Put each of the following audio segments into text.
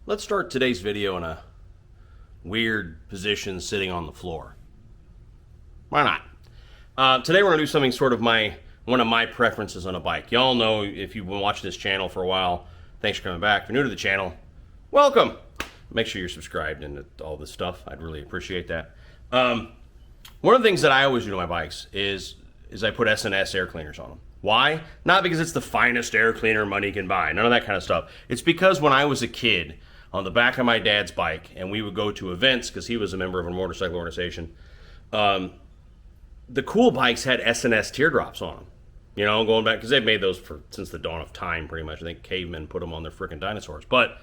Let's start today's video in a weird position sitting on the floor. Why not? Today we're going to do something sort of one of my preferences on a bike. Y'all know, if you've been watching this channel for a while, thanks for coming back. If you're new to the channel, welcome. Make sure you're subscribed and all this stuff. I'd really appreciate that. One of the things that I always do to my bikes is I put S&S air cleaners on them. Why? Not because it's the finest air cleaner money can buy. None of that kind of stuff. It's because when I was a kid, on the back of my dad's bike, and we would go to events because he was a member of a motorcycle organization, the cool bikes had S&S teardrops on them. You know, going back, because they've made those since the dawn of time, pretty much. I think cavemen put them on their frickin' dinosaurs. But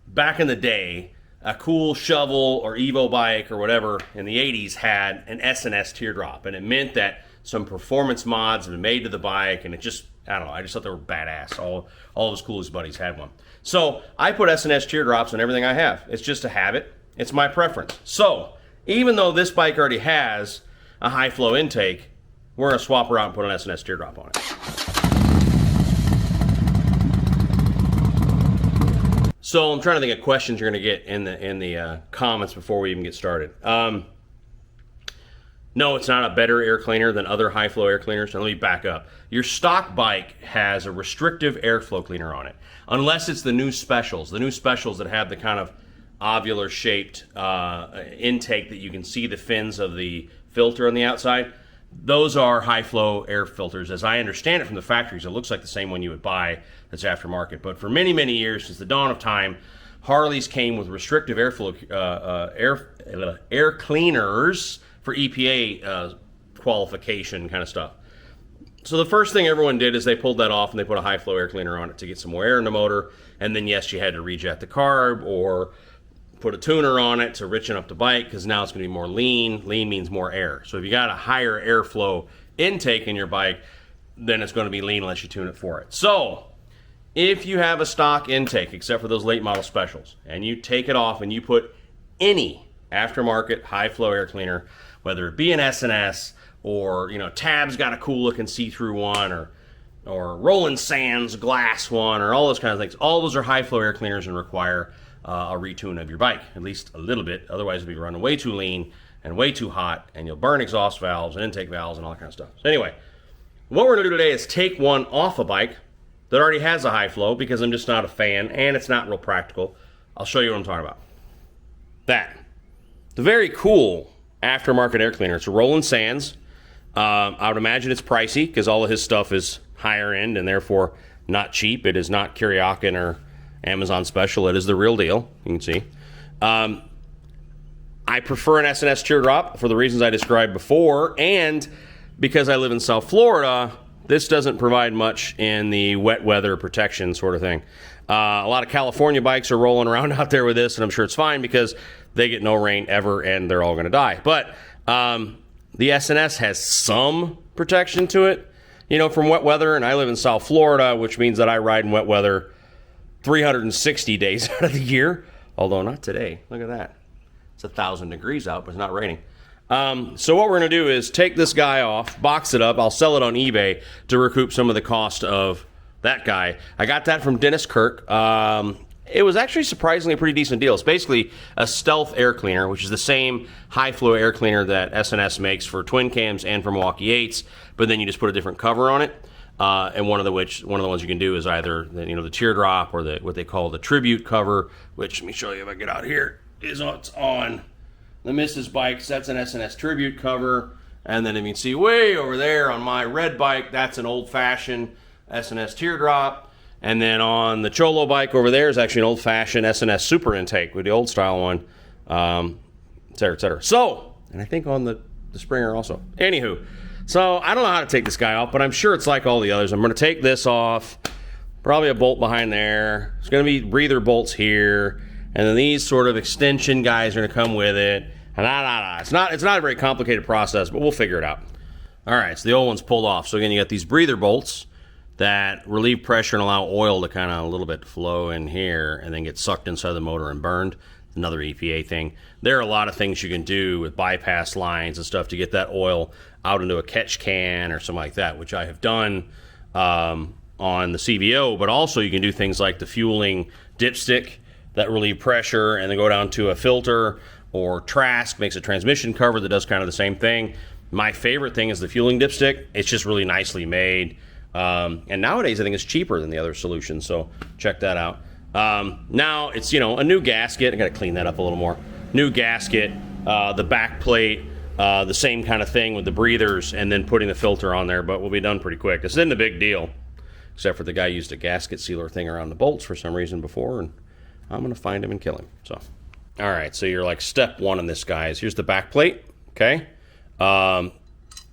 back in the day, a cool shovel or Evo bike or whatever in the 80s had an S&S teardrop. And it meant that some performance mods had been made to the bike, and it just, I don't know, I just thought they were badass. All of his coolest buddies had one. So I put S&S teardrops on everything I have. It's just a habit. It's my preference. So even though this bike already has a high flow intake, we're going to swap her out and put an S&S teardrop on it. So I'm trying to think of questions you're going to get in the comments before we even get started. No, it's not a better air cleaner than other high flow air cleaners. Now let me back up. Your stock bike has a restrictive airflow cleaner on it, unless it's the new specials. The new specials that have the kind of ovular shaped intake that you can see the fins of the filter on the outside. Those are high flow air filters. As I understand it from the factories, it looks like the same one you would buy that's aftermarket. But for many, many years, since the dawn of time, Harleys came with restrictive airflow air cleaners for EPA qualification kind of stuff. So the first thing everyone did is they pulled that off and they put a high flow air cleaner on it to get some more air in the motor. And then yes, you had to rejet the carb or put a tuner on it to richen up the bike, because now it's going to be more lean. Lean means more air. So if you got a higher airflow intake in your bike, then it's going to be lean unless you tune it for it. So if you have a stock intake, except for those late model specials, and you take it off and you put any aftermarket high flow air cleaner, whether it be an S&S or, you know, Tab's got a cool looking see-through one, or Roland Sands glass one, or all those kinds of things, all those are high flow air cleaners and require a retune of your bike, at least a little bit. Otherwise, it'll be running way too lean and way too hot, and you'll burn exhaust valves and intake valves and all that kind of stuff. So anyway, what we're going to do today is take one off a bike that already has a high flow, because I'm just not a fan and it's not real practical. I'll show you what I'm talking about. That. The very cool aftermarket air cleaner. It's a Roland Sands. I would imagine it's pricey because all of his stuff is higher end and therefore not cheap. It is not Kuryakin or Amazon special. It is the real deal. You can see. I prefer an S&S teardrop for the reasons I described before, and because I live in South Florida, this doesn't provide much in the wet weather protection sort of thing. A lot of California bikes are rolling around out there with this, and I'm sure it's fine because they get no rain ever and they're all going to die. But the S&S has some protection to it, you know, from wet weather, and I live in South Florida, which means that I ride in wet weather 360 days out of the year, although not today. Look at that. It's 1,000 degrees out, but it's not raining. So what we're going to do is take this guy off, box it up. I'll sell it on eBay to recoup some of the cost of that guy. I got that from Dennis Kirk. It was actually surprisingly a pretty decent deal. It's basically a stealth air cleaner, which is the same high flow air cleaner that S&S makes for twin cams and for Milwaukee 8s, but then you just put a different cover on it. And one of the ones you can do is either the teardrop or what they call the tribute cover, which, let me show you if I get out here, it's on the Mrs. bikes. That's an S&S tribute cover. And then if you can see way over there on my red bike, that's an old-fashioned S&S teardrop. And then on the Cholo bike over there is actually an old-fashioned S&S super intake with the old style one, et cetera, et cetera. So, and I think on the Springer also. Anywho, so I don't know how to take this guy off, but I'm sure it's like all the others. I'm going to take this off, probably a bolt behind there. There's going to be breather bolts here, and then these sort of extension guys are going to come with it. And it's not a very complicated process, but we'll figure it out. All right, so the old one's pulled off. So again, you got these breather bolts that relieve pressure and allow oil to kind of a little bit flow in here and then get sucked inside the motor and burned. Another EPA thing. There are a lot of things you can do with bypass lines and stuff to get that oil out into a catch can or something like that, which I have done on the CVO, but also you can do things like the fueling dipstick that relieve pressure, and then go down to a filter, or Trask makes a transmission cover that does kind of the same thing. My favorite thing is the fueling dipstick. It's just really nicely made. And nowadays I think it's cheaper than the other solutions, so check that out. Now it's, a new gasket. I gotta clean that up a little more. New gasket, the back plate, the same kind of thing with the breathers, and then putting the filter on there, but we'll be done pretty quick. This isn't a big deal, except for the guy used a gasket sealer thing around the bolts for some reason before, and I'm gonna find him and kill him. So, all right, so you're like step one on this, guys. Here's the back plate, okay?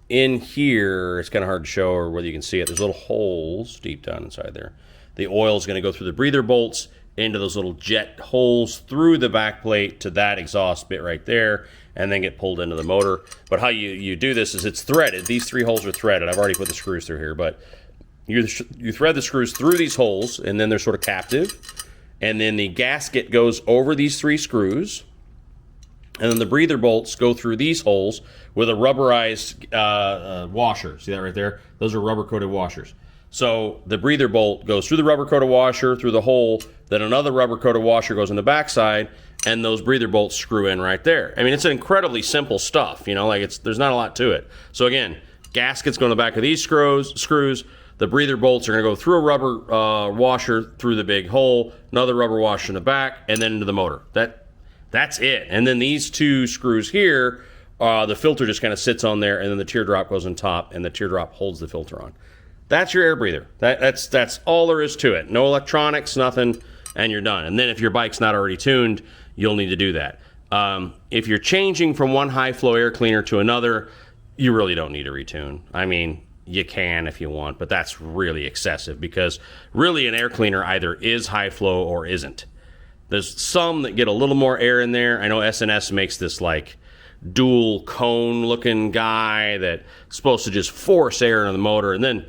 In here, it's kind of hard to show or whether you can see it. There's little holes deep down inside there. The oil is going to go through the breather bolts into those little jet holes through the back plate to that exhaust bit right there, and then get pulled into the motor. But how you do this is it's threaded. These 3 holes are threaded. I've already put the screws through here, but you thread the screws through these holes, and then they're sort of captive. And then the gasket goes over these 3 screws. And then the breather bolts go through these holes with a rubberized washer. See that right there? Those are rubber-coated washers. So the breather bolt goes through the rubber-coated washer, through the hole, then another rubber-coated washer goes in the backside, and those breather bolts screw in right there. I mean, it's incredibly simple stuff, there's not a lot to it. So again, gaskets go in the back of these screws. The breather bolts are going to go through a rubber washer through the big hole, another rubber washer in the back, and then into the motor. That's it. And then these 2 screws here, the filter just kind of sits on there, and then the teardrop goes on top, and the teardrop holds the filter on. That's your air breather. That's all there is to it. No electronics, nothing, and you're done. And then if your bike's not already tuned, you'll need to do that. If you're changing from one high-flow air cleaner to another, you really don't need to retune. I mean, you can if you want, but that's really excessive, because really an air cleaner either is high-flow or isn't. There's some that get a little more air in there. I know S&S makes this like dual cone looking guy that's supposed to just force air into the motor, and then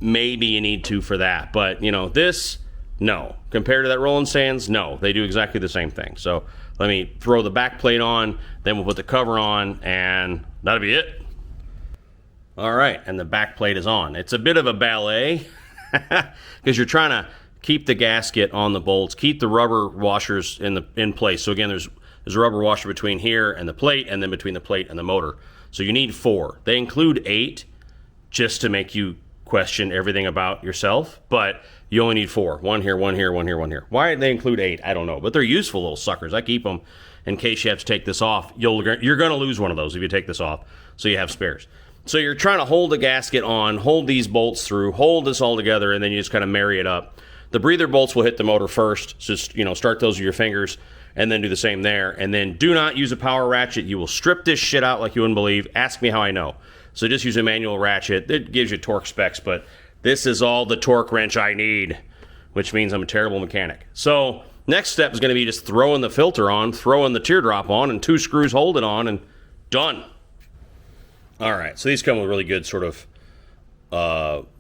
maybe you need to for that. But this, no. Compared to that Roland Sands, no. They do exactly the same thing. So let me throw the back plate on, then we'll put the cover on, and that'll be it. All right, and the back plate is on. It's a bit of a ballet because you're trying to keep the gasket on the bolts, keep the rubber washers in place. So again, there's a rubber washer between here and the plate, and then between the plate and the motor. So you need 4. They include 8 just to make you question everything about yourself, but you only need 4. 1 here, 1 here, 1 here, 1 here. Why did they include 8? I don't know, but they're useful little suckers. I keep them in case you have to take this off. You're going to lose one of those if you take this off, so you have spares. So you're trying to hold the gasket on, hold these bolts through, hold this all together, and then you just kind of marry it up. The breather bolts will hit the motor first. Just, start those with your fingers and then do the same there. And then do not use a power ratchet. You will strip this shit out like you wouldn't believe. Ask me how I know. So just use a manual ratchet. It gives you torque specs, but this is all the torque wrench I need, which means I'm a terrible mechanic. So next step is going to be just throwing the filter on, throwing the teardrop on, and 2 screws hold it on, and done. All right, so these come with really good sort of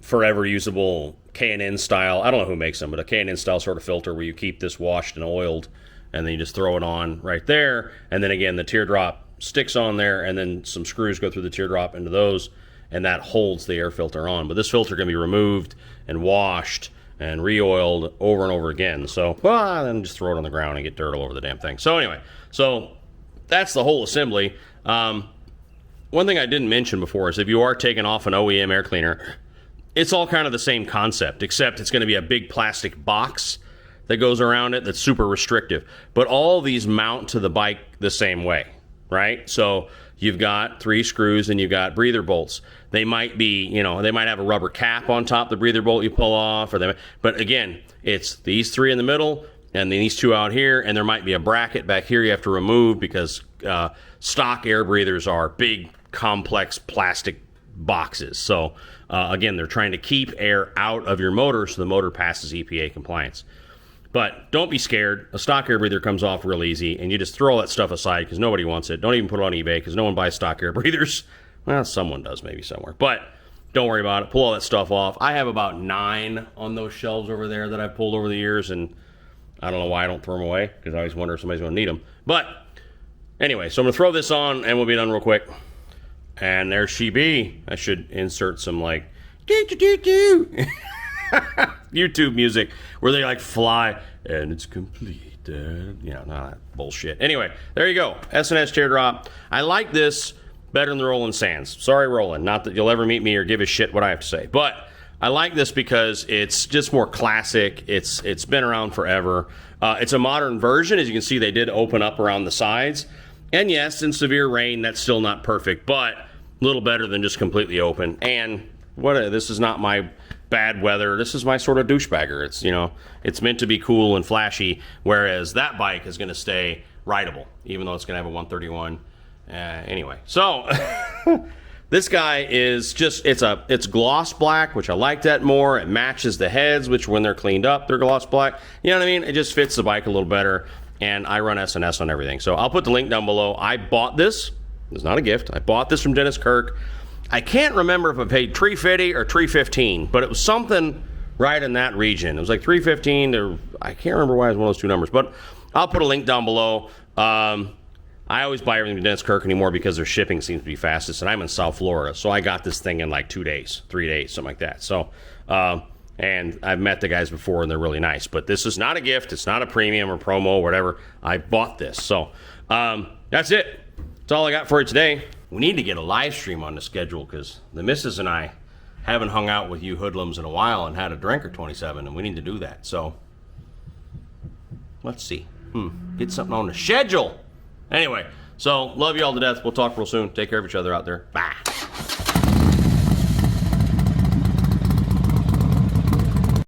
forever usable K&N style. I don't know who makes them, but a K&N style sort of filter where you keep this washed and oiled, and then you just throw it on right there. And then again, the teardrop sticks on there, and then some screws go through the teardrop into those, and that holds the air filter on. But this filter can be removed and washed and re-oiled over and over again. So, then just throw it on the ground and get dirt all over the damn thing. So anyway, so that's the whole assembly. One thing I didn't mention before is if you are taking off an OEM air cleaner, it's all kind of the same concept, except it's going to be a big plastic box that goes around it that's super restrictive. But all these mount to the bike the same way, right? So you've got 3 screws and you've got breather bolts. They might be, they might have a rubber cap on top of the breather bolt you pull off, but again, it's these 3 in the middle and then these 2 out here, and there might be a bracket back here you have to remove because stock air breathers are big, complex plastic boxes. So again, they're trying to keep air out of your motor so the motor passes EPA compliance. But don't be scared. A stock air breather comes off real easy, and you just throw all that stuff aside because nobody wants it. Don't even put it on eBay because no one buys stock air breathers. Well, someone does maybe somewhere. But don't worry about it. Pull all that stuff off. I have about 9 on those shelves over there that I've pulled over the years, and I don't know why I don't throw them away because I always wonder if somebody's going to need them. But anyway, so I'm going to throw this on, and we'll be done real quick. And there she be. I should insert some like, doo-doo-doo-doo. YouTube music where they like fly and it's complete. Not that bullshit. Anyway, there you go. S&S teardrop. I like this better than the Roland Sands. Sorry, Roland. Not that you'll ever meet me or give a shit what I have to say. But I like this because it's just more classic. It's been around forever. It's a modern version. As you can see, they did open up around the sides. And yes, in severe rain, that's still not perfect, but a little better than just completely open. And this is not my bad weather. This is my sort of douchebagger. It's, it's meant to be cool and flashy, whereas that bike is going to stay rideable, even though it's going to have a 131. Anyway, so this guy is just, it's gloss black, which I like that more. It matches the heads, which when they're cleaned up, they're gloss black. You know what I mean? It just fits the bike a little better, and I run S&S on everything. So I'll put the link down below. I bought this. It's not a gift. I bought this from Dennis Kirk. I can't remember if I paid $350 or $315, but it was something right in that region. It was like $315 to, I can't remember why it was one of those two numbers, but I'll put a link down below. I always buy everything from Dennis Kirk anymore because their shipping seems to be fastest, and I'm in South Florida, so I got this thing in like 2 days, 3 days, something like that. So, and I've met the guys before, and they're really nice, but this is not a gift. It's not a premium or promo or whatever. I bought this. So, that's it. That's all I got for you today. We need to get a live stream on the schedule because the missus and I haven't hung out with you hoodlums in a while and had a drink or 27, and we need to do that. So, let's see. Get something on the schedule. Anyway, so love you all to death. We'll talk real soon. Take care of each other out there. Bye.